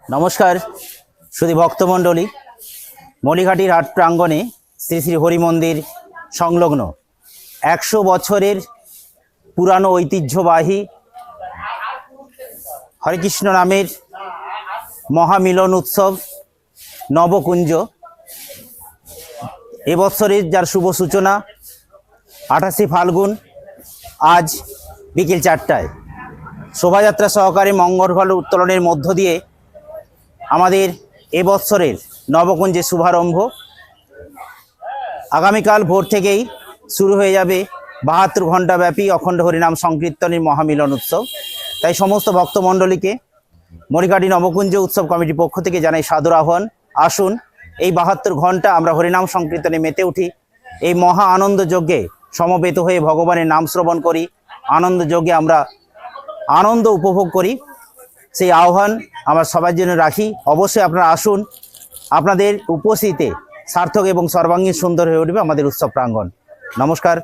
নমস্কার সুধী ভক্তমণ্ডলী, মলিঘাটির হাট প্রাঙ্গণে শ্রী শ্রী হরি মন্দির সংলগ্ন 100 বছরের পুরানো ঐতিহ্যবাহী হরেকৃষ্ণ নামের মহামিলন উৎসব নবকুঞ্জ এবছরের যার শুভ সূচনা 28 ফাল্গুন আজ বিকেল 4টায় শোভাযাত্রা সহকারে মঙ্গলঘট উত্তোলনের মধ্য দিয়ে আমাদের এবছরের নবকুঞ্জের শুভারম্ভ। আগামীকাল ভোর থেকেই শুরু হয়ে যাবে 72 ঘণ্টা ব্যাপী অখণ্ড হরিনাম সংকীর্তনের মহামিলন উৎসব। তাই সমস্ত ভক্তমণ্ডলীকে মলিঘাটি নবকুঞ্জ উৎসব কমিটির পক্ষ থেকে জানাই সাদর আহ্বান। আসুন এই 72 ঘণ্টা আমরা হরিনাম সংকীর্তনে মেতে উঠি, এই মহা আনন্দ যজ্ঞে সমবেত হয়ে ভগবানের নাম শ্রবণ করি, আনন্দ যজ্ঞে আমরা আনন্দ উপভোগ করি। সেই আহ্বান আমরা সবার জন্য রাখি। অবশ্যই আপনারা আসুন, আপনাদের উপস্থিতিতে সার্থক এবং সর্বাঙ্গীন সুন্দর হয়ে উঠবে আমাদের উৎসব প্রাঙ্গণ। নমস্কার।